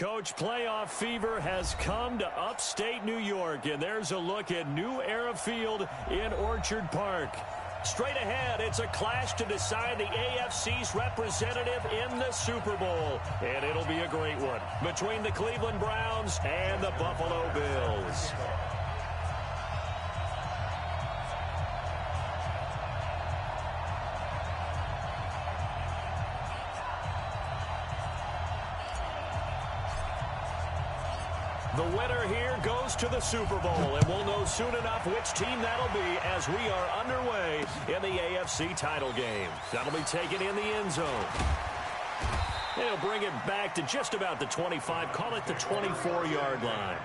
Coach, playoff fever has come to upstate New York, and there's a look at New Era Field in Orchard Park. Straight ahead, it's a clash to decide the AFC's representative in the Super Bowl, and it'll be a great one between the Cleveland Browns and the Buffalo Bills. The winner here goes to the Super Bowl, and we'll know soon enough which team that'll be as we are underway in the AFC title game. That'll be taken in the end zone. They'll bring it back to just about the 25, call it the 24-yard line.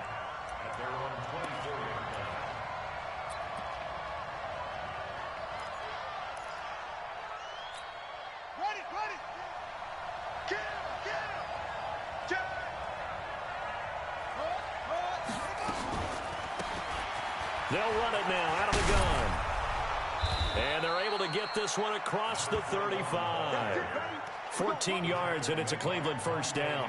They'll run it now out of the gun. And they're able to get this one across the 35. 14 yards, and it's a Cleveland first down.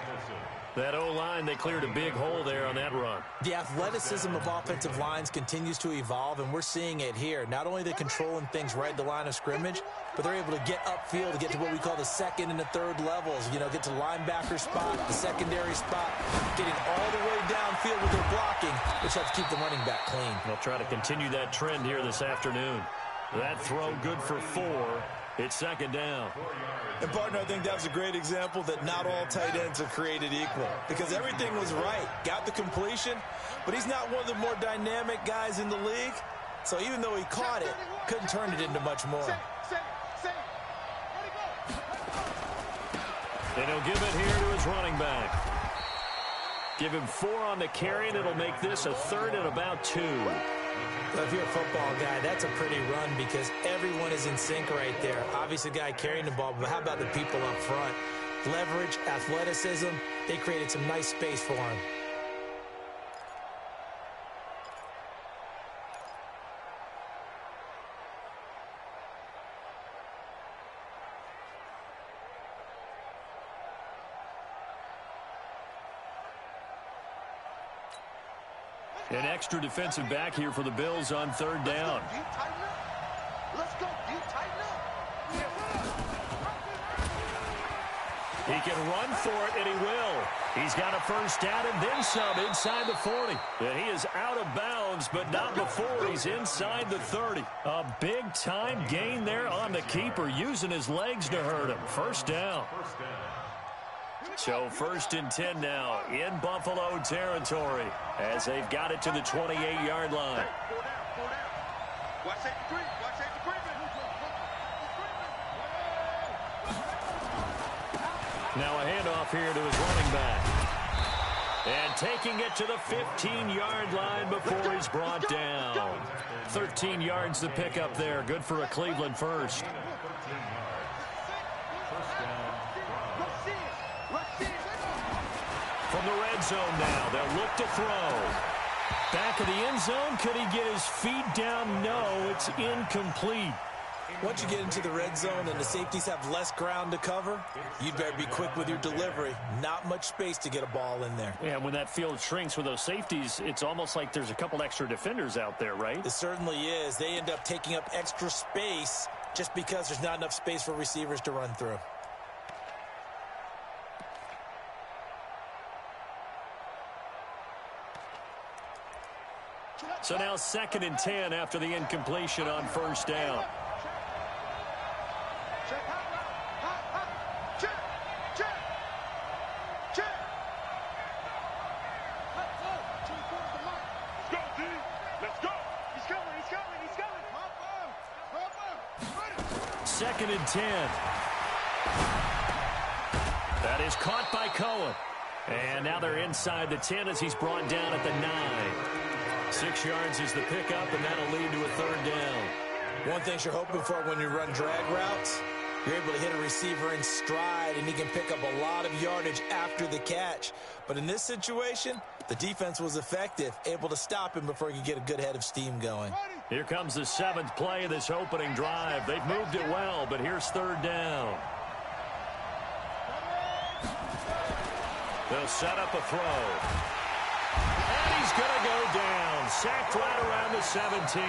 That O-line, they cleared a big hole there on that run. The athleticism of offensive lines continues to evolve, and we're seeing it here. Not only are they controlling things right at the line of scrimmage, but they're able to get upfield to get to what we call the second and the third levels. You know, get to the linebacker spot, the secondary spot, getting all the way downfield with their blocking, which helps keep the running back clean. They'll try to continue that trend here this afternoon. That throw good for 4. It's second down. And, partner, I think that was a great example that not all tight ends are created equal, because everything was right. Got the completion, but he's not one of the more dynamic guys in the league. So even though he caught it, couldn't turn it into much more. And he'll give it here to his running back. Give him 4 on the carry, and it'll make this a third and about 2. Well, if you're a football guy, that's a pretty run because everyone is in sync right there. Obviously, the guy carrying the ball, but how about the people up front? Leverage, athleticism, they created some nice space for him. An extra defensive back here for the Bills on third down. He can run for it, and he will. He's got a first down and then some inside the 40. And he is out of bounds, but not before he's inside the 30. A big-time gain there on the keeper, using his legs to hurt him. First down. So 1st and 10 now in Buffalo territory as they've got it to the 28-yard line. Now a handoff here to his running back. And taking it to the 15-yard line before he's brought down. 13 yards to pick up there. Good for a Cleveland first. From the red zone now, they'll look to throw. Back of the end zone, could he get his feet down? No, it's incomplete. Once you get into the red zone and the safeties have less ground to cover, you'd better be quick with your delivery. Not much space to get a ball in there. Yeah, when that field shrinks with those safeties, it's almost like there's a couple extra defenders out there, right? It certainly is. They end up taking up extra space just because there's not enough space for receivers to run through. So now 2nd and 10 after the incompletion on first down. Second and 10. That is caught by Cohen. And now they're inside the 10 as he's brought down at the 9. 6 yards is the pickup, and that'll lead to a third down. One thing you're hoping for when you run drag routes, you're able to hit a receiver in stride, and he can pick up a lot of yardage after the catch. But in this situation, the defense was effective, able to stop him before he could get a good head of steam going. Here comes the 7th play of this opening drive. They've moved it well, but here's third down. They'll set up a throw. And he's going to go down. Sacked right around the 17.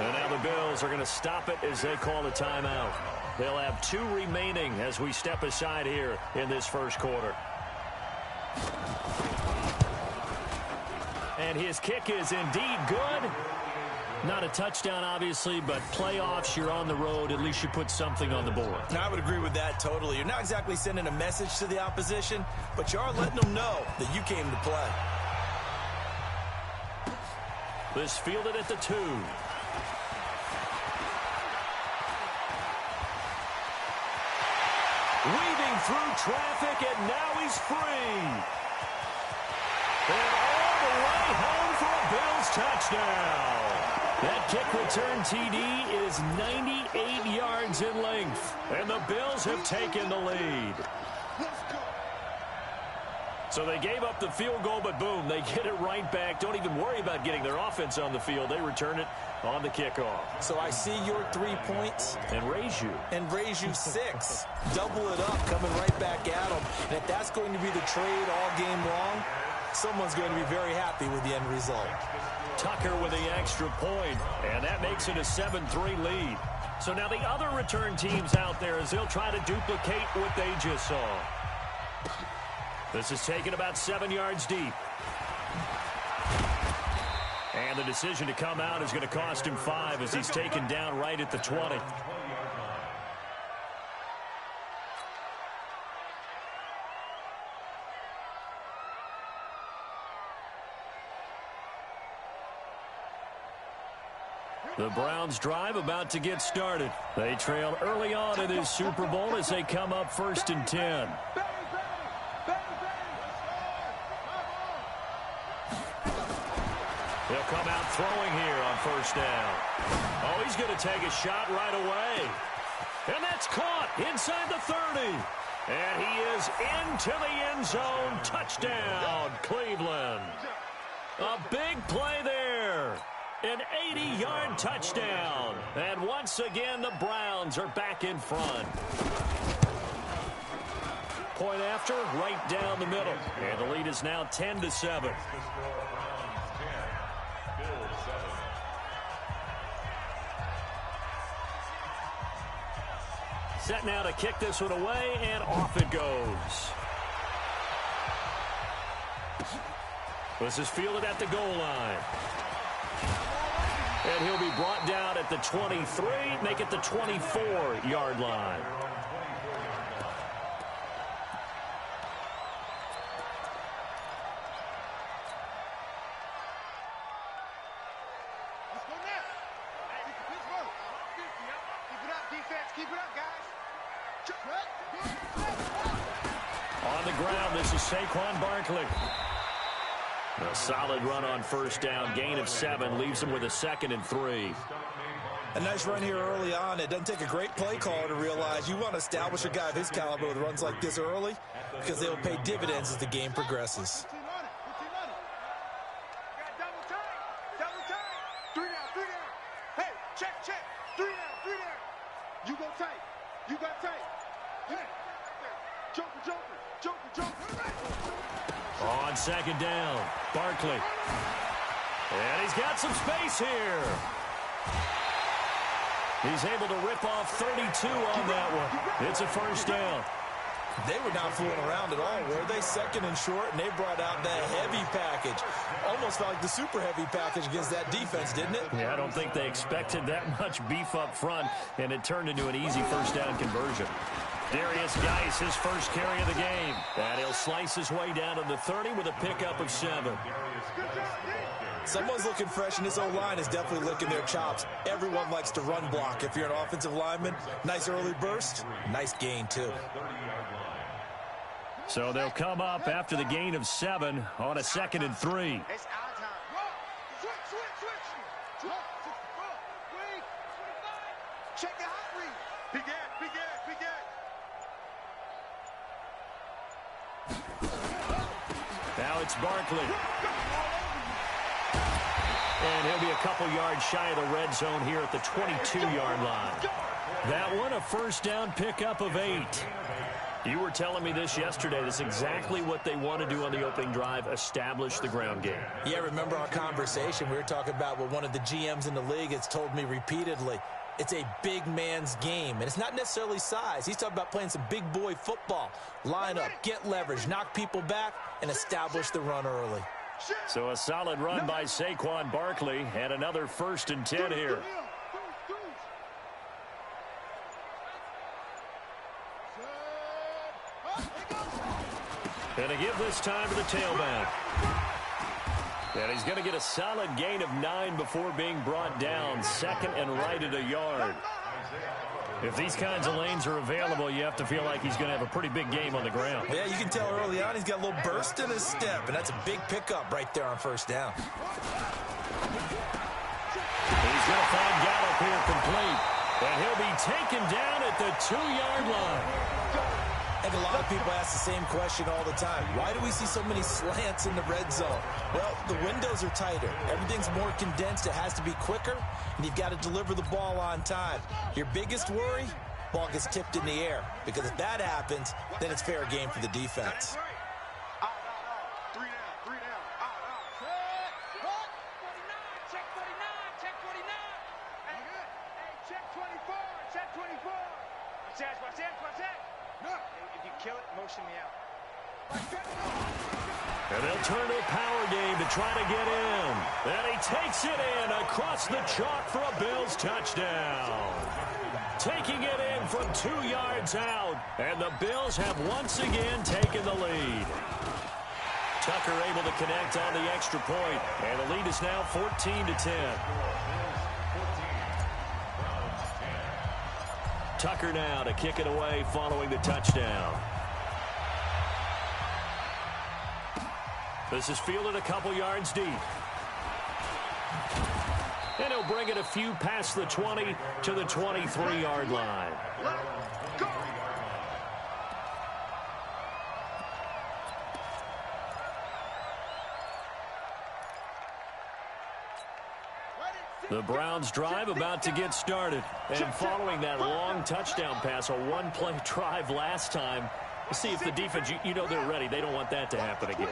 And now the Bills are going to stop it as they call a timeout. They'll have 2 remaining as we step aside here in this first quarter. And his kick is indeed good. Not a touchdown, obviously, but playoffs, you're on the road. At least you put something on the board. Now, I would agree with that totally. You're not exactly sending a message to the opposition, but you are letting them know that you came to play. This fielded at the 2. Weaving through traffic, and now he's free. And all the way home for a Bills touchdown. That kick return TD is 98 yards in length, and the Bills have taken the lead. So they gave up the field goal, but boom, they get it right back. Don't even worry about getting their offense on the field. They return it on the kickoff. So I see your 3 points. And raise you. And raise you 6. Double it up, coming right back at them. And if that's going to be the trade all game long, someone's going to be very happy with the end result. Tucker with the extra point, and that makes it a 7-3 lead. So now the other return teams out there as they'll try to duplicate what they just saw. This is taken about 7 yards deep. And the decision to come out is going to cost him 5 as he's taken down right at the 20. The Browns drive about to get started. They trail early on in this Super Bowl as they come up 1st and 10. He'll come out throwing here on 1st down. Oh, he's going to take a shot right away. And that's caught inside the 30. And he is into the end zone. Touchdown, Cleveland. A big play there. An 80-yard touchdown. And once again, the Browns are back in front. Point after, right down the middle. And the lead is now 10-7. Set now to kick this one away, and off it goes. This is fielded at the goal line. And he'll be brought down at the 23, make it the 24-yard line. On the ground, this is Saquon Barkley. A solid run on 1st down. Gain of 7 leaves him with a 2nd and 3. A nice run here early on. It doesn't take a great play caller to realize you want to establish a guy of his caliber with runs like this early because they will pay dividends as the game progresses. On 2nd down, Barkley. And he's got some space here. He's able to rip off 32 on that one. It's a 1st down. They were not fooling around at all, were they? 2nd and short, and they brought out the heavy package. Almost felt like the super heavy package against that defense, didn't it? Yeah, I don't think they expected that much beef up front, and it turned into an easy 1st down conversion. Darius Geis, his first carry of the game. And he'll slice his way down to the 30 with a pickup of 7. Someone's looking fresh, and this O-line is definitely licking their chops. Everyone likes to run block. If you're an offensive lineman, nice early burst, nice gain, too. So they'll come up after the gain of 7 on a 2nd and 3. Check the hot read. Big Ed. Now it's Barkley. And he'll be a couple yards shy of the red zone here at the 22-yard line. That one, a 1st down pickup of 8. You were telling me this yesterday. That's exactly what they want to do on the opening drive, establish the ground game. Yeah, remember our conversation? We were talking about what one of the GMs in the league has told me repeatedly. It's a big man's game, and it's not necessarily size. He's talking about playing some big boy football. Line up, get leverage, knock people back, and establish the run early. So a solid run by Saquon Barkley, and another 1st and 10 here. And to give this time to the tailback. And he's going to get a solid gain of 9 before being brought down. 2nd and right at a yard. If these kinds of lanes are available, you have to feel like he's going to have a pretty big game on the ground. Yeah, you can tell early on he's got a little burst in his step, and that's a big pickup right there on 1st down. He's going to find Gallup here complete. And he'll be taken down at the 2-yard line. I think a lot of people ask the same question all the time. Why do we see so many slants in the red zone? Well, the windows are tighter. Everything's more condensed. It has to be quicker, and you've got to deliver the ball on time. Your biggest worry, ball gets tipped in the air, because if that happens, then it's fair game for the defense. And they'll turn to a power game to try to get in. And he takes it in across the chalk for a Bills touchdown. Taking it in from 2 yards out. And the Bills have once again taken the lead. Tucker able to connect on the extra point. And the lead is now 14-10. Tucker now to kick it away following the touchdown. This is fielded a couple yards deep. And he'll bring it a few past the 20 to the 23-yard line. The Browns drive about to get started. And following that long touchdown pass, a one-play drive last time, see if the defense, you know they're ready. They don't want that to happen again.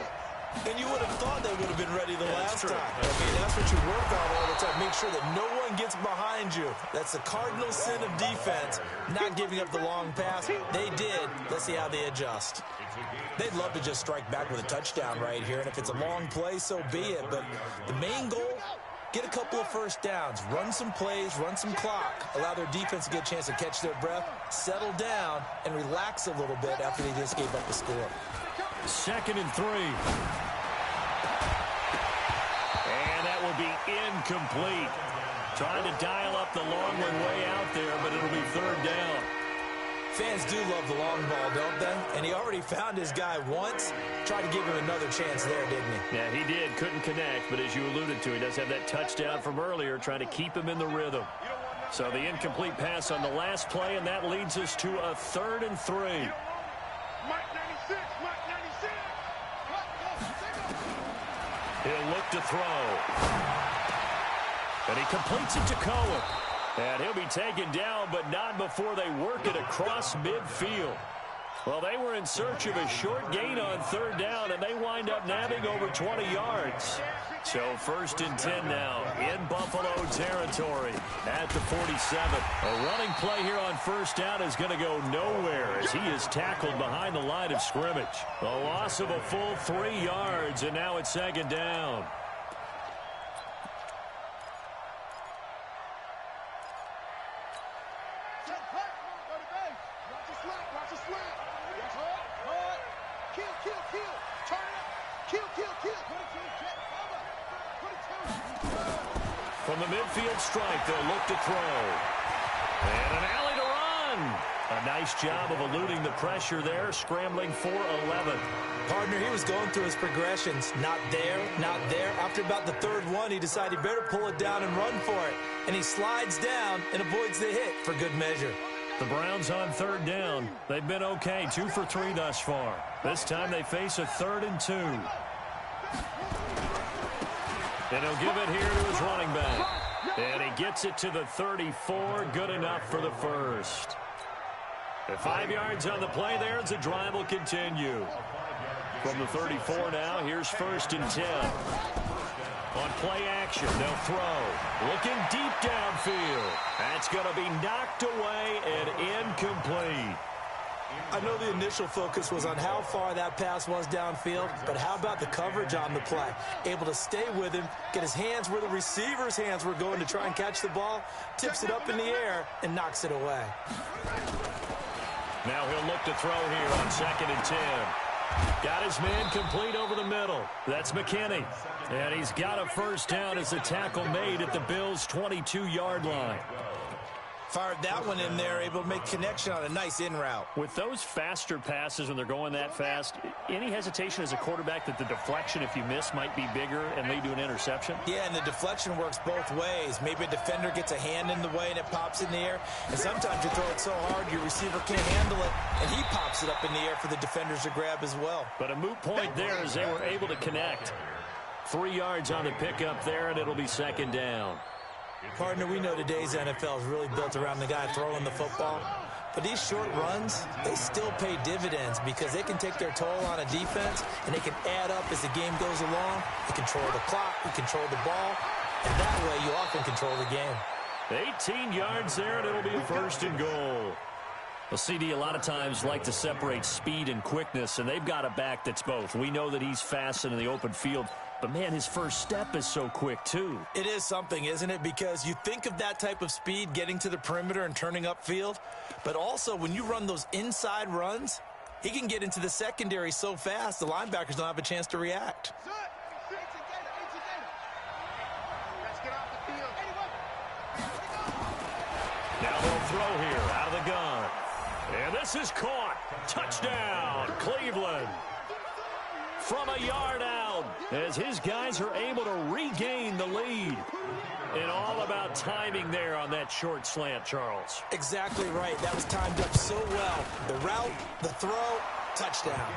And you would have thought they would have been ready the last time. I mean, that's what you work on all the time. Make sure that no one gets behind you. That's the cardinal sin of defense, not giving up the long pass. They did. Let's see how they adjust. They'd love to just strike back with a touchdown right here. And if it's a long play, so be it. But the main goal, get a couple of 1st downs, run some plays, run some clock, allow their defense to get a chance to catch their breath, settle down, and relax a little bit after they just gave up the score. 2nd and 3. And that will be incomplete. Trying to dial up the long one way out there, but it'll be 3rd down. Fans do love the long ball, don't they? And he already found his guy once. Tried to give him another chance there, didn't he? Yeah, he did. Couldn't connect, but as you alluded to, he does have that touchdown from earlier, trying to keep him in the rhythm. So the incomplete pass on the last play, and that leads us to a 3rd and 3. He'll look to throw. And he completes it to Cohen. And he'll be taken down, but not before they work it across midfield. Well, they were in search of a short gain on 3rd down, and they wind up nabbing over 20 yards. So 1st and 10 now in Buffalo territory at the 47. A running play here on 1st down is going to go nowhere as he is tackled behind the line of scrimmage. A loss of a full 3 yards, and now it's 2nd down. From the midfield stripe, they'll look to throw. And an alley to run. A nice job of eluding the pressure there, scrambling for 11. Partner, he was going through his progressions. Not there, not there. After about the 3rd one, he decided he better pull it down and run for it. And he slides down and avoids the hit for good measure. The Browns on 3rd down. They've been okay, 2 for 3 thus far. This time they face a 3rd and 2. And he'll give it here to his running back. And he gets it to the 34. Good enough for the 1st. And 5 yards on the play there as the drive will continue. From the 34 now, here's 1st and 10. On play action, they'll throw. Looking deep downfield. That's going to be knocked away and incomplete. I know the initial focus was on how far that pass was downfield, but how about the coverage on the play? Able to stay with him, get his hands where the receiver's hands were going to try and catch the ball, tips it up in the air, and knocks it away. Now he'll look to throw here on 2nd and 10. Got his man complete over the middle. That's McKinney. And he's got a 1st down as the tackle made at the Bills' 22-yard line. Fired that one in there, able to make connection on a nice in route. With those faster passes when they're going that fast, any hesitation as a quarterback that the deflection, if you miss, might be bigger and lead to an interception? Yeah, and the deflection works both ways. Maybe a defender gets a hand in the way and it pops in the air. And sometimes you throw it so hard your receiver can't handle it, and he pops it up in the air for the defenders to grab as well. But a moot point there as they were able to connect. 3 yards on the pickup there, and it'll be 2nd down. Partner, we know today's NFL is really built around the guy throwing the football. But these short runs, they still pay dividends because they can take their toll on a defense, and they can add up as the game goes along. You control the clock, you control the ball, and that way you often control the game. 18 yards there, and it'll be a 1st and goal. Well, CD a lot of times like to separate speed and quickness, and they've got a back that's both. We know that he's fast in the open field, but, man, his first step is so quick, too. It is something, isn't it? Because you think of that type of speed getting to the perimeter and turning upfield, but also when you run those inside runs, he can get into the secondary so fast the linebackers don't have a chance to react. Now they'll throw here out of the gun. And this is caught. Touchdown, Cleveland. From a yard out, as his guys are able to regain the lead. And all about timing there on that short slant, Charles. Exactly right. That was timed up so well. The route, the throw, touchdown.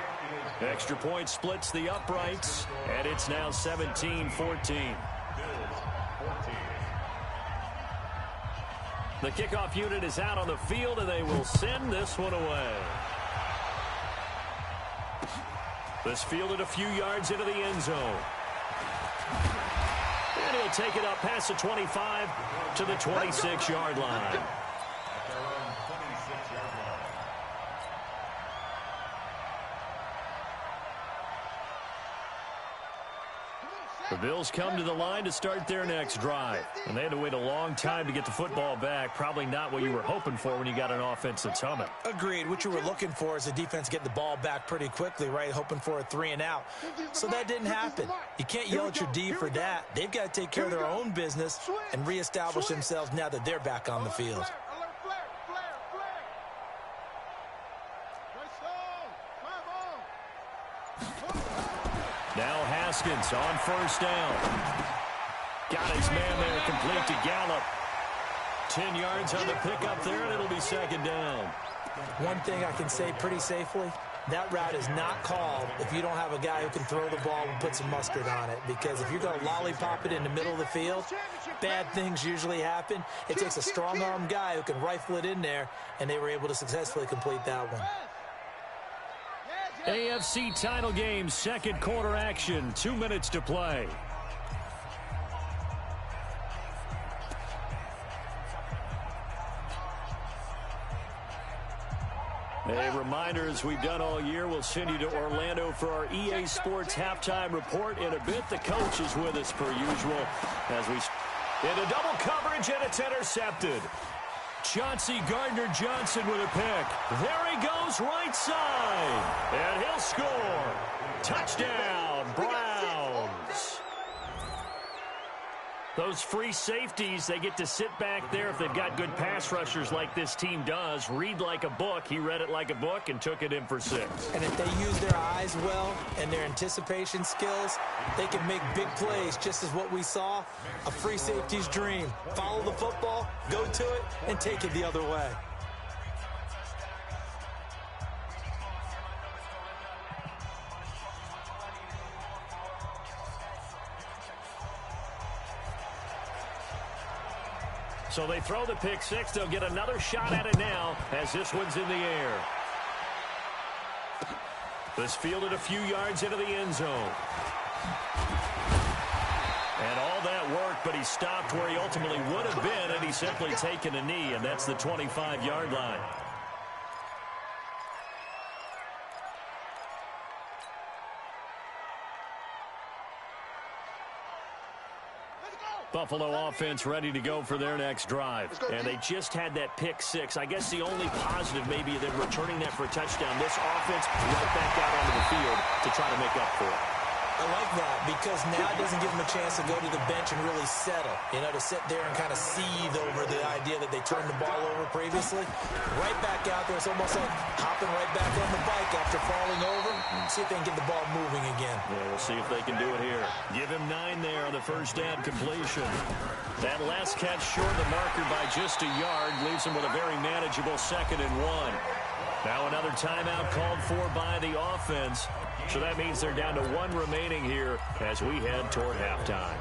Extra point splits the uprights, and it's now 17-14. The kickoff unit is out on the field, and they will send this one away. This fielded a few yards into the end zone. And he'll take it up past the 25 to the 26-yard line. The Bills come to the line to start their next drive. And they had to wait a long time to get the football back. Probably not what you were hoping for when you got an offense that's humming. Agreed. What you were looking for is the defense get the ball back pretty quickly, right? Hoping for a 3 and out. So that didn't happen. You can't yell at your D for that. They've got to take care of their own business and reestablish themselves now that they're back on the field. Now Haskins on 1st down. Got his man there complete to Gallup. 10 yards on the pickup there, and it'll be 2nd down. One thing I can say pretty safely, that route is not called if you don't have a guy who can throw the ball and put some mustard on it. Because if you're going to lollipop it in the middle of the field, bad things usually happen. It takes a strong-arm guy who can rifle it in there, and they were able to successfully complete that one. AFC title game, 2nd quarter action, 2 minutes to play. A reminder, as we've done all year, we'll send you to Orlando for our EA Sports halftime report in a bit. The coach is with us per usual as we into double coverage, and it's intercepted. Chauncey Gardner-Johnson with a pick. There he goes, right side. And he'll score. Touchdown, Browns. Those free safeties, they get to sit back there if they've got good pass rushers like this team does. Read like a book. He read it like a book and took it in for 6. And if they use their eyes well and their anticipation skills, they can make big plays, just as what we saw, a free safety's dream. Follow the football, go to it, and take it the other way. So they throw the pick six. They'll get another shot at it now as this one's in the air. This fielded a few yards into the end zone. And all that work, but he stopped where he ultimately would have been, and he's simply taken a knee, and that's the 25-yard line. Buffalo offense ready to go for their next drive. And they just had that pick six. I guess the only positive maybe them returning that for a touchdown. This offense right back out onto the field to try to make up for it. I like that because now it doesn't give them a chance to go to the bench and really settle. You know, to sit there and kind of seethe over the idea that they turned the ball over previously. Right back out there. It's almost like hopping right back on the bike after falling over. See if they can get the ball moving again. Yeah, we'll see if they can do it here. Give him 9 there on the first down completion. That last catch short of the marker by just a yard leaves him with a very manageable 2nd and 1. Now another timeout called for by the offense. So that means they're down to 1 remaining here as we head toward halftime.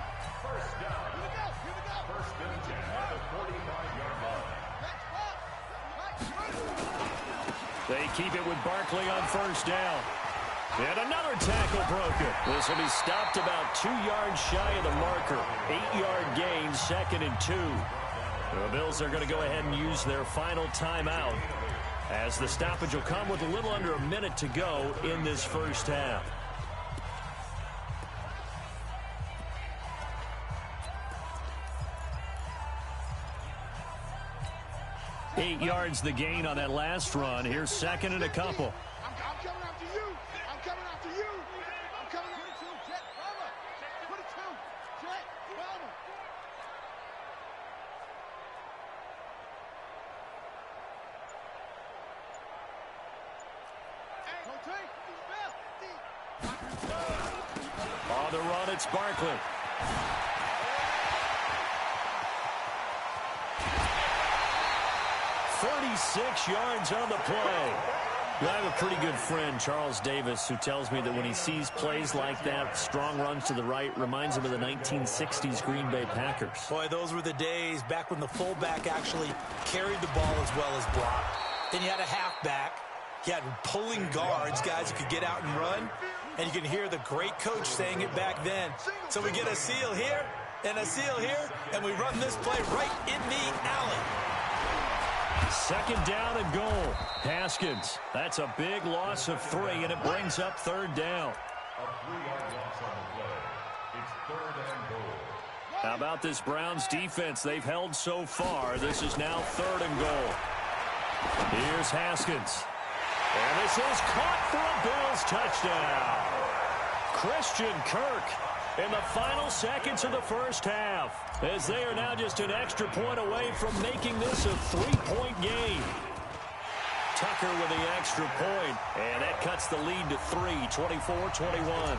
They keep it with Barkley on first down. And another tackle broken. This will be stopped about 2 yards shy of the marker. 8-yard gain, 2nd and 2. The Bills are going to go ahead and use their final timeout, as the stoppage will come with a little under a minute to go in this first half. Eight yards the gain on that last run. Here's 2nd and a couple. I'm coming after you. I'm coming after you. I'm coming after you. Jet, Bama. Put it to. Jet, Bama. On the run, it's Barkley. "36 yards on the play." I have a pretty good friend, Charles Davis, who tells me that when he sees plays like that, strong runs to the right, reminds him of the 1960s Green Bay Packers. Boy, those were the days back when the fullback actually carried the ball as well as blocked. Then you had a halfback. You had pulling guards, guys who could get out and run. And you can hear the great coach saying it back then. So we get a seal here and a seal here, and we run this play right in the alley. 2nd down and goal. Haskins. That's a big loss of 3, and it brings up 3rd down. How about this Browns defense they've held so far? This is now 3rd and goal. Here's Haskins. And this is caught for a Bills touchdown. Christian Kirk in the final seconds of the first half, as they are now just an extra point away from making this a 3-point game. Tucker with the extra point, and that cuts the lead to 3, 24-21.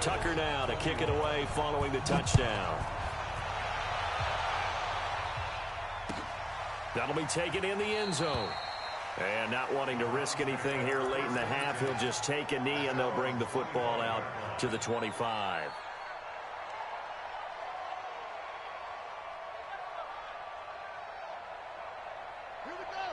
Tucker now to kick it away following the touchdown. That'll be taken in the end zone. And not wanting to risk anything here late in the half, he'll just take a knee, and they'll bring the football out to the 25.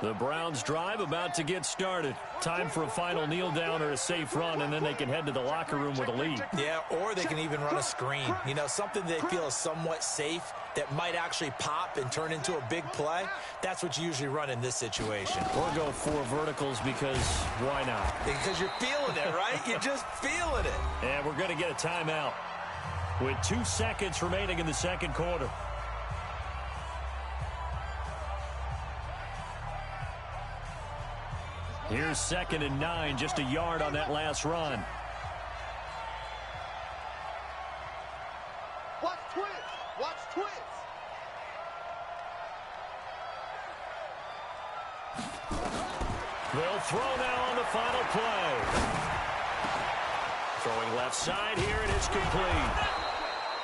The Browns drive about to get started. Time for a final kneel down or a safe run, and then they can head to the locker room with a lead. Yeah, or they can even run a screen. You know, something they feel is somewhat safe that might actually pop and turn into a big play. That's what you usually run in this situation. Or go 4 verticals, because why not? Because you're feeling it, right? You're just feeling it. And we're going to get a timeout with 2 seconds remaining in the second quarter. Here's 2nd and 9, just a yard on that last run. Watch twins. Watch twins. They'll throw now on the final play. Throwing left side here, and it's complete.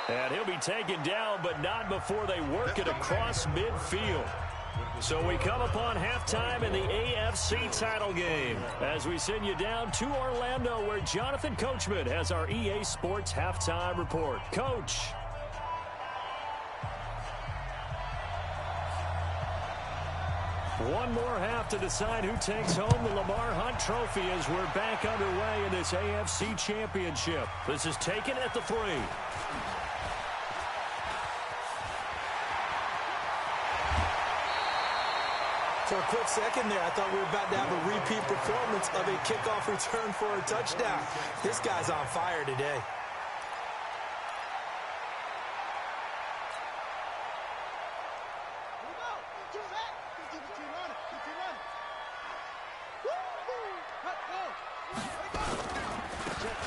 And he'll be taken down, but not before they work it across midfield. So we come upon halftime in the AFC title game as we send you down to Orlando, where Jonathan Coachman has our EA Sports halftime report. Coach. One more half to decide who takes home the Lamar Hunt Trophy as we're back underway in this AFC Championship. This is taken at the 3. For a quick second there, I thought we were about to have a repeat performance of a kickoff return for a touchdown. This guy's on fire today.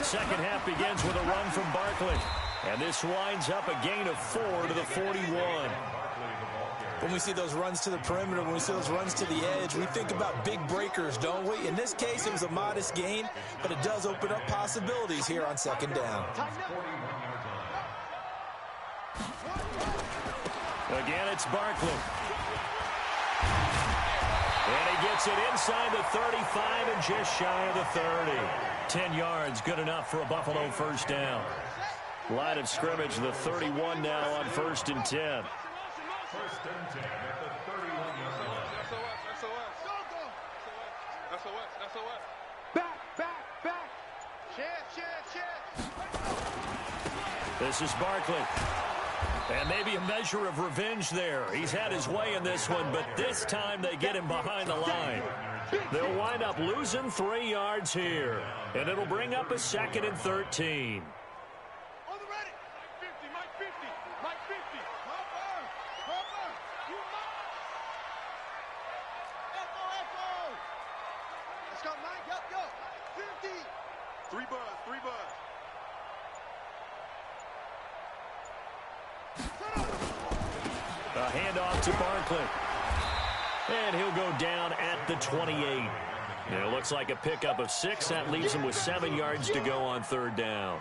Second half begins with a run from Barkley. And this winds up a gain of 4 to the 41. When we see those runs to the perimeter, when we see those runs to the edge, we think about big breakers, don't we? In this case, it was a modest gain, but it does open up possibilities here on second down. Again, it's Barkley. And he gets it inside the 35 and just shy of the 30. 10 yards, good enough for a Buffalo first down. Line of scrimmage, the 31 now on 1st and 10. First and 10 at the 31-yard line. SOS. Back. Share. This is Barkley. And maybe a measure of revenge there. He's had his way in this one, but this time they get him behind the line. They'll wind up losing 3 yards here. And it'll bring up a 2nd and 13. On the ready. Mike 50. Cover. You must. Echo. Let's go, Mike. Go. 50. 3 buzz. A handoff to Barkley. And he'll go down at the 28. And it looks like a pickup of 6. That leaves him with 7 yards to go on 3rd down.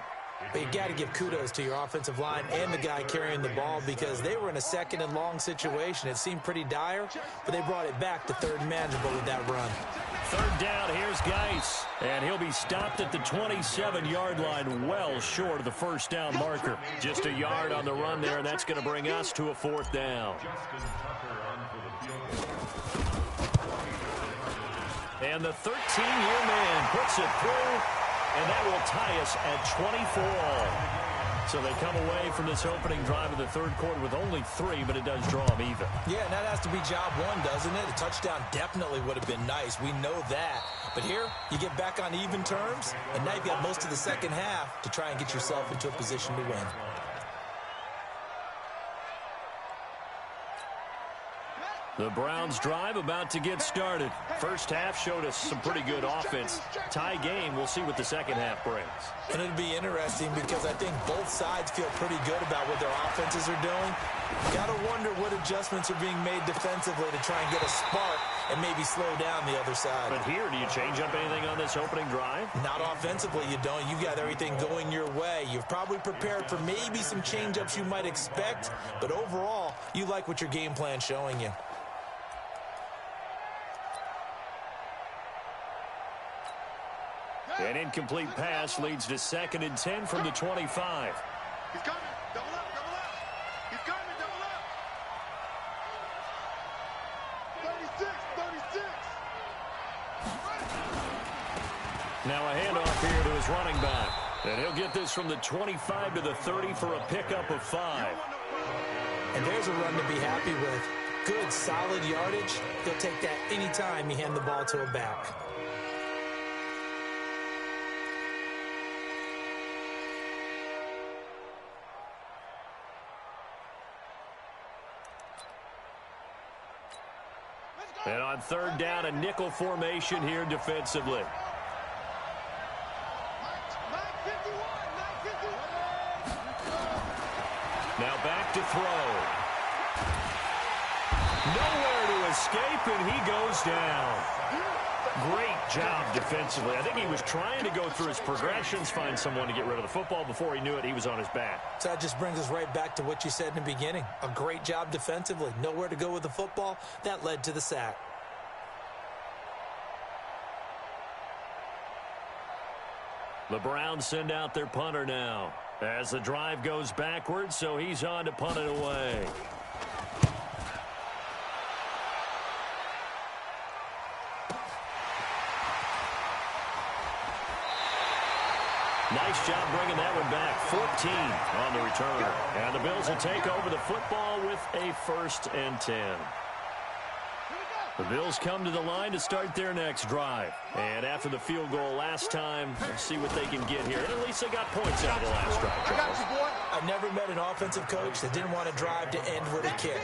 But you got to give kudos to your offensive line and the guy carrying the ball because they were in a 2nd and long situation. It seemed pretty dire, but they brought it back to 3rd and manageable with that run. 3rd down, here's Geis. And he'll be stopped at the 27-yard line, well short of the first down marker. Just a yard on the run there, and that's going to bring us to a 4th down. And the 13-year man puts it through, and that will tie us at 24 all. So they come away from this opening drive of the 3rd quarter with only 3, but it does draw them even. Yeah, and that has to be job 1, doesn't it? A touchdown definitely would have been nice. We know that. But here, you get back on even terms, and now you've got most of the second half to try and get yourself into a position to win. The Browns drive about to get started. First half showed us some pretty good offense. Tie game, we'll see what the second half brings. And it'll be interesting because I think both sides feel pretty good about what their offenses are doing. Got to wonder what adjustments are being made defensively to try and get a spark and maybe slow down the other side. But here, do you change up anything on this opening drive? Not offensively, you don't. You've got everything going your way. You've probably prepared for maybe some change-ups you might expect, but overall, you like what your game plan's showing you. An incomplete pass leads to 2nd and 10 from the 25. He's coming. Double up. He's coming. Double up. 36. Now a handoff here to his running back. And he'll get this from the 25 to the 30 for a pickup of 5. And there's a run to be happy with. Good, solid yardage. He'll take that anytime you hand the ball to a back. And on 3rd down, a nickel formation here defensively. Now back to throw. Nowhere to escape, and he goes down. Great job defensively. I think he was trying to go through his progressions, find someone to get rid of the football. Before he knew it, he was on his back. So that just brings us right back to what you said in the beginning. A great job defensively. Nowhere to go with the football. That led to the sack. The Browns send out their punter now as the drive goes backwards, so he's on to punt it away. nice job bringing that one back. 14 on the return. And the Bills will take over the football with a 1st and 10. The Bills come to the line to start their next drive. And after the field goal last time, let's see what they can get here. And at least they got points out of the last drive, Charles. I've never met an offensive coach that didn't want to drive to end with a kick.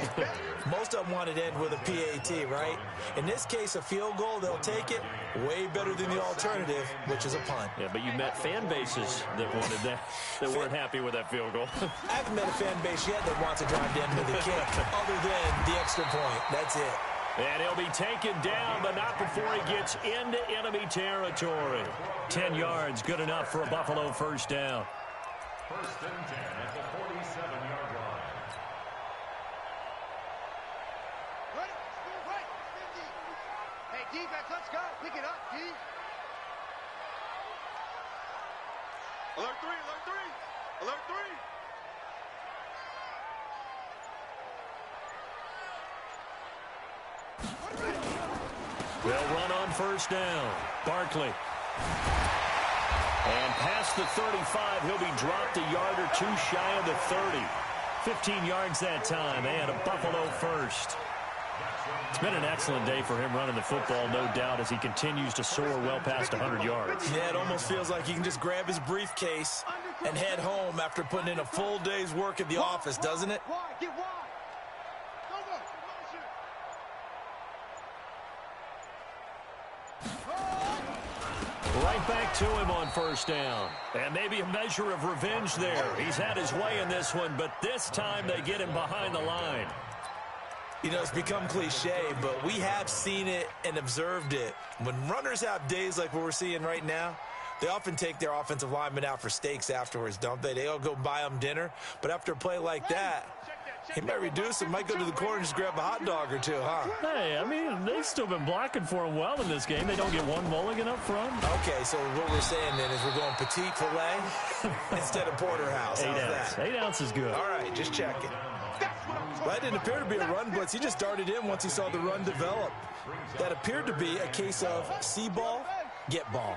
Most of them wanted to end with a PAT, right? In this case, a field goal, they'll take it way better than the alternative, which is a punt. Yeah, but you met fan bases that wanted that, that weren't happy with that field goal. I haven't met a fan base yet that wants to drive to end with a kick, other than the extra point. That's it. And he'll be taken down, but not before he gets into enemy territory. 10 yards, good enough for a Buffalo 1st down. 1st and 10 at the 47-yard line. Ready? Right. 50. Hey, defense, let's go. Pick it up, D. Alert 3, alert 3. Alert 3. They'll run on 1st down. Barkley. And past the 35, he'll be dropped a yard or two shy of the 30. 15 yards that time, and a Buffalo 1st. It's been an excellent day for him running the football, no doubt, as he continues to soar well past 100 yards. Yeah, it almost feels like he can just grab his briefcase and head home after putting in a full day's work at the office, doesn't it? Wide, get wide. Go, go. Right back to him on 1st down. And maybe a measure of revenge there. He's had his way in this one, but this time they get him behind the line. You know, it's become cliche, but we have seen it and observed it. When runners have days like what we're seeing right now, they often take their offensive linemen out for steaks afterwards, don't they? They all go buy them dinner. But after a play like that, he might reduce it, might go to the corner and just grab a hot dog or two, huh? Hey, I mean, they've still been blocking for him well in this game. They don't get one mulligan up front. Okay, so what we're saying then is we're going petite filet instead of porterhouse. 8 How's ounce. that? 8 ounce is good. All right, just checking. Well, that didn't appear to be a run blitz. He just darted in once he saw the run develop. That appeared to be a case of see ball, get ball.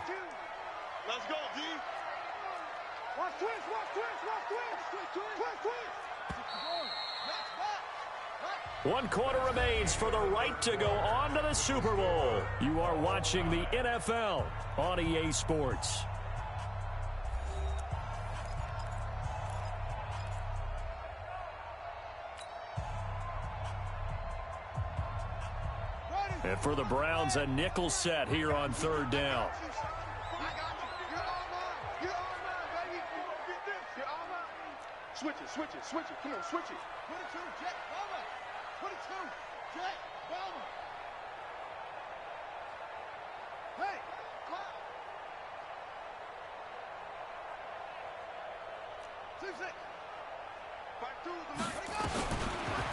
Let's go, D. Watch twist, watch twist, watch twist. Twist, twist. One quarter remains for the right to go on to the Super Bowl. You are watching the NFL on EA Sports. And for the Browns, a nickel set here on 3rd down. Switch it, switch it, switch it. Come on, switch it. Put it to Jet Bama. Put it to Jet Bama. Hey, clap. 2-6. Back to the mic.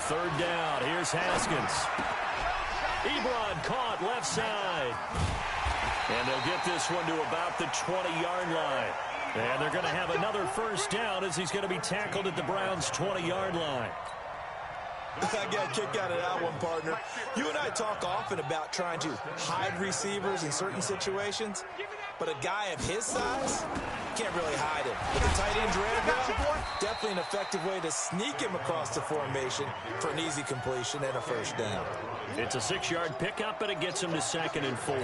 3rd down. Here's Haskins. Ebron caught left side. And they'll get this one to about the 20-yard line. And they're going to have another 1st down as he's going to be tackled at the Browns' 20-yard line. I got a kick out of that one, partner. You and I talk often about trying to hide receivers in certain situations, but a guy of his size can't really hide him. With the tight end drag route, definitely an effective way to sneak him across the formation for an easy completion and a 1st down. It's a 6-yard pickup, but it gets him to 2nd and 4.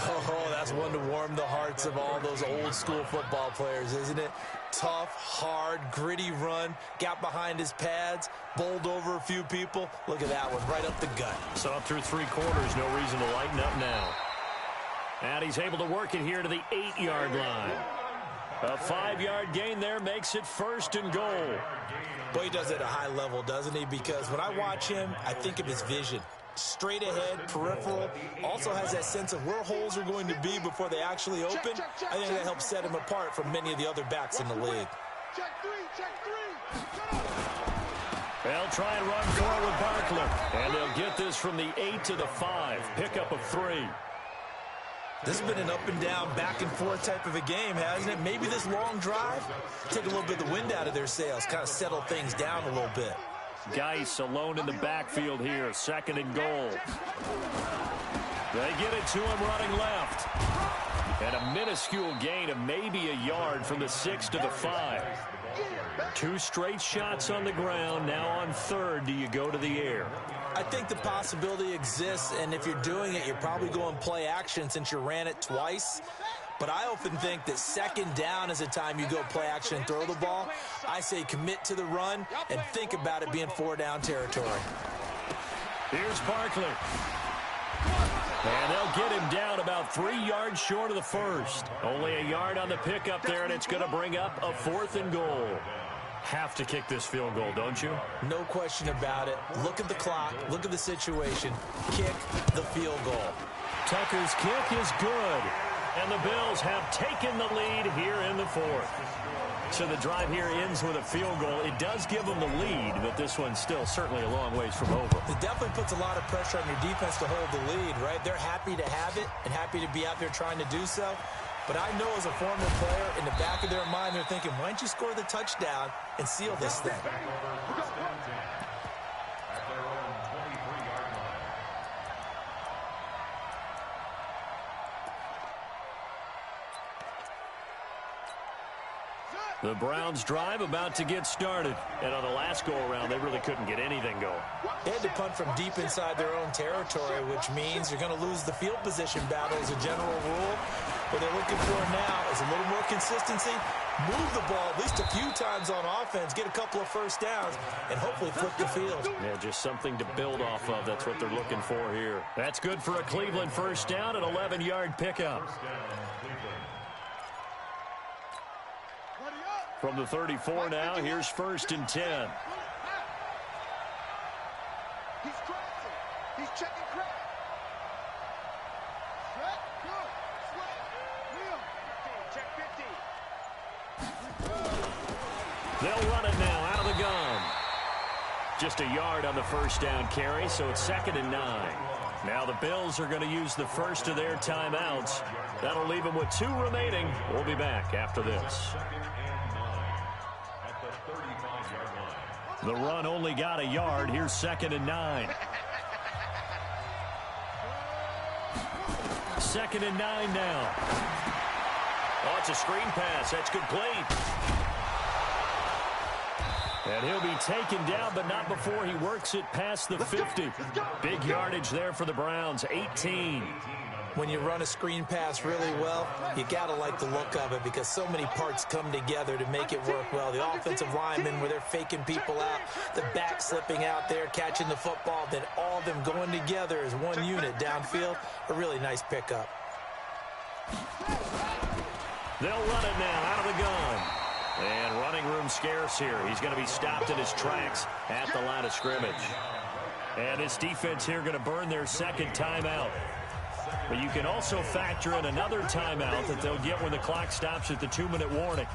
Oh, that's one to warm the hearts of all those old school football players, isn't it? Tough, hard, gritty run, got behind his pads, bowled over a few people. Look at that one, right up the gut. So up through 3 quarters, no reason to lighten up now. And he's able to work it here to the 8-yard line. A 5-yard gain there makes it 1st and goal. Boy, he does it at a high level, doesn't he? Because when I watch him, I think of his vision. Straight ahead, peripheral, also has that sense of where holes are going to be before they actually open. I think that helps set him apart from many of the other backs in the league. Check three. They'll try and run forward Barkley. And they'll get this from the 8 to the 5. Pickup of 3. This has been an up and down, back and forth type of a game, hasn't it? Maybe this long drive, take a little bit of the wind out of their sails, kind of settle things down a little bit. Geis alone in the backfield here, 2nd and goal. They get it to him running left. And a minuscule gain of maybe a yard from the 6 to the 5. 2 straight shots on the ground. Now on third, do you go to the air? I think the possibility exists, and if you're doing it, you're probably going play action since you ran it twice. But I often think that second down is the time you go play action and throw the ball. I say commit to the run and think about it being 4-down territory. Here's Barkley. And they'll get him down about 3 yards short of the first. Only a yard on the pickup there, and it's going to bring up a 4th and goal. Have to kick this field goal, don't you? No question about it. Look at the clock. Look at the situation. Kick the field goal. Tucker's kick is good. And the Bills have taken the lead here in the 4th. So the drive here ends with a field goal. It does give them the lead, but this one's still certainly a long ways from over. It definitely puts a lot of pressure on your defense to hold the lead, right? They're happy to have it and happy to be out there trying to do so. But I know as a former player, in the back of their mind, they're thinking, why don't you score the touchdown and seal this thing? The Browns drive about to get started. And on the last go-around, they really couldn't get anything going. They had to punt from deep inside their own territory, which means you're going to lose the field position battle as a general rule. What they're looking for now is a little more consistency, move the ball at least a few times on offense, get a couple of first downs, and hopefully flip the field. Yeah, just something to build off of. That's what they're looking for here. That's good for a Cleveland first down, an 11-yard pickup. From the 34 now, here's 1st and 10. He's crossing. He's checking crack. Sweat, good. Sweat. Wheel. 15, check 50. They'll run it now out of the gun. Just a yard on the first down carry, so it's 2nd and 9. Now the Bills are going to use the first of their timeouts. That'll leave them with 2 remaining. We'll be back after this. The run only got a yard. Here's 2nd and 9. 2nd and 9 now. Oh, it's a screen pass. That's complete. And he'll be taken down, but not before he works it past the 50. Big yardage there for the Browns, 18. When you run a screen pass really well, you got to like the look of it because so many parts come together to make it work well. The offensive linemen, where they're faking people out, the back slipping out there, catching the football, then all of them going together as one unit downfield. A really nice pickup. They'll run it now out of the gun. And running room scarce here. He's going to be stopped in his tracks at the line of scrimmage. And this defense here going to burn their 2nd timeout. But you can also factor in another timeout that they'll get when the clock stops at the 2-minute warning.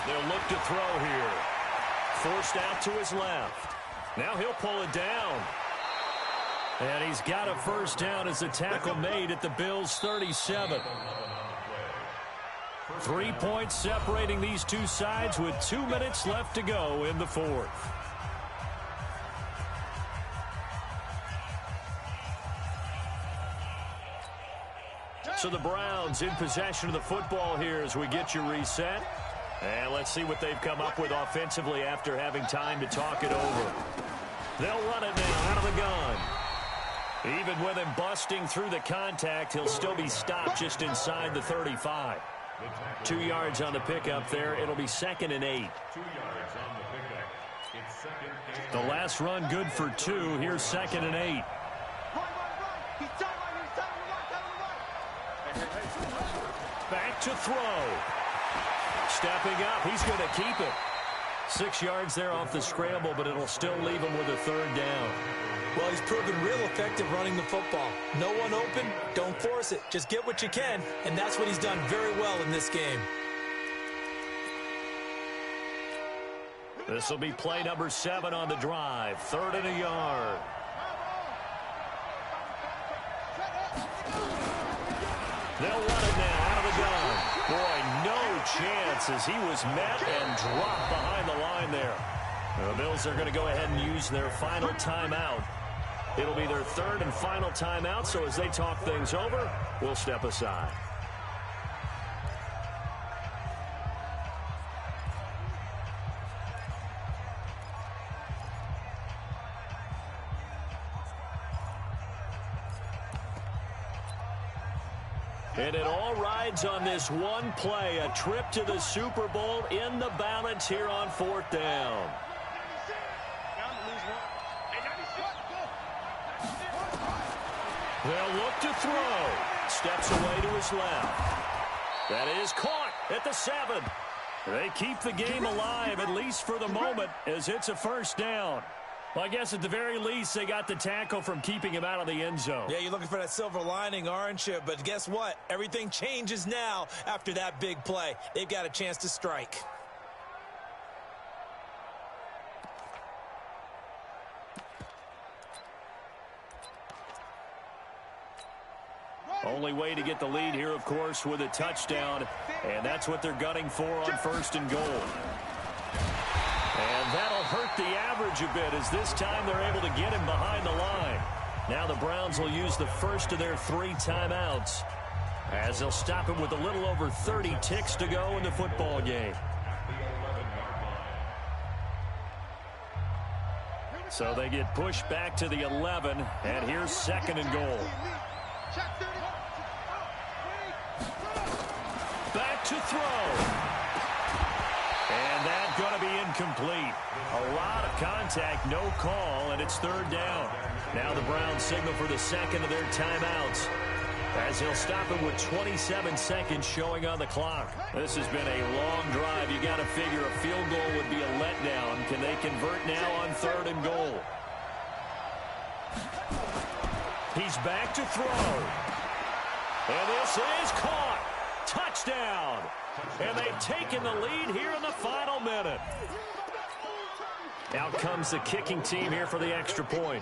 They'll look to throw here. Forced out to his left. Now he'll pull it down. And he's got a first down as the tackle made at the Bills' 37. 3 points separating these two sides with 2 minutes left to go in the 4th. So the Browns in possession of the football here as we get you reset. And let's see what they've come up with offensively after having time to talk it over. They'll run it now out of the gun. Even with him busting through the contact, he'll still be stopped just inside the 35. 2 yards on the pickup there. It'll be 2nd and 8. 2 yards on the pickup. It's 2nd and 8. The last run good for 2. Here's 2nd and 8. Back to throw. Stepping up, he's going to keep it. 6 yards there off the scramble, but it'll still leave him with a 3rd down. Well, he's proven real effective running the football. No one open, don't force it. Just get what you can, and that's what he's done very well in this game. This will be play number 7 on the drive. 3rd and a yard. They'll run it now out of the gun. Boy, no chance as he was met and dropped behind the line there. The Bills are going to go ahead and use their final timeout. It'll be their 3rd and final timeout, so as they talk things over, we'll step aside. And it all rides on this one play, a trip to the Super Bowl in the balance here on 4th down. They'll look to throw. Steps away to his left. That is caught at the 7. They keep the game alive, at least for the moment, as it's a 1st down. Well, I guess at the very least, they got the tackle from keeping him out of the end zone. Yeah, you're looking for that silver lining, aren't you? But guess what? Everything changes now after that big play. They've got a chance to strike. Only way to get the lead here, of course, with a touchdown. And that's what they're gunning for on 1st and goal. And that'll hurt the average a bit as this time they're able to get him behind the line. Now the Browns will use the first of their 3 timeouts as they'll stop him with a little over 30 ticks to go in the football game. So they get pushed back to the 11, and here's 2nd and goal. Back to throw. And that's going to be incomplete. A lot of contact, no call, and it's 3rd down. Now the Browns signal for the 2nd of their timeouts as he'll stop him with 27 seconds showing on the clock. This has been a long drive. You got to figure a field goal would be a letdown. Can they convert now on 3rd and goal? He's back to throw. And this is caught. Touchdown. And they've taken the lead here in the final minute. Out comes the kicking team here for the extra point.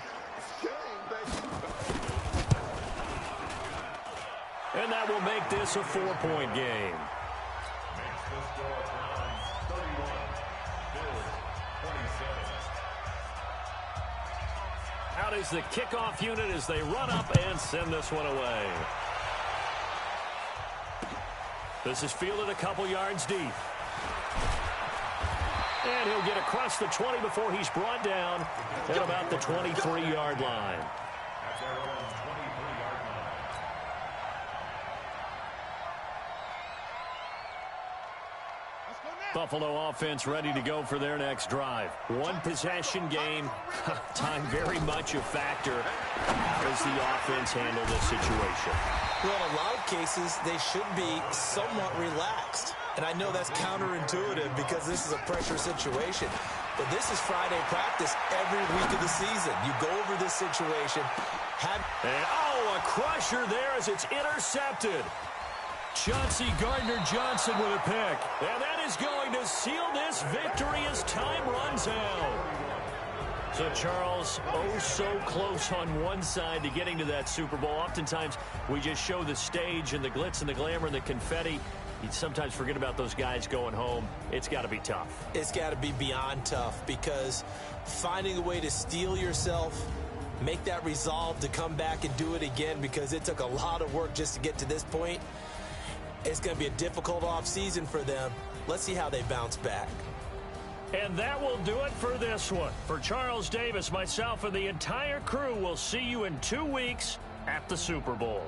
And that will make this a 4-point game. Out is the kickoff unit as they run up and send this one away. This is fielded a couple yards deep. And he'll get across the 20 before he's brought down at about the 23-yard line. Buffalo offense ready to go for their next drive. One possession game. Time very much a factor as the offense handle this situation. Well, in a lot of cases, they should be somewhat relaxed. And I know that's counterintuitive because this is a pressure situation. But this is Friday practice every week of the season. You go over this situation. A crusher there as it's intercepted. Chauncey Gardner-Johnson with a pick. And that is going to seal this victory as time runs out. So, Charles, so close on one side to getting to that Super Bowl. Oftentimes, we just show the stage and the glitz and the glamour and the confetti. You sometimes forget about those guys going home. It's got to be tough. It's got to be beyond tough because finding a way to steel yourself, make that resolve to come back and do it again because it took a lot of work just to get to this point. It's going to be a difficult offseason for them. Let's see how they bounce back. And that will do it for this one. For Charles Davis, myself, and the entire crew, we'll see you in 2 weeks at the Super Bowl.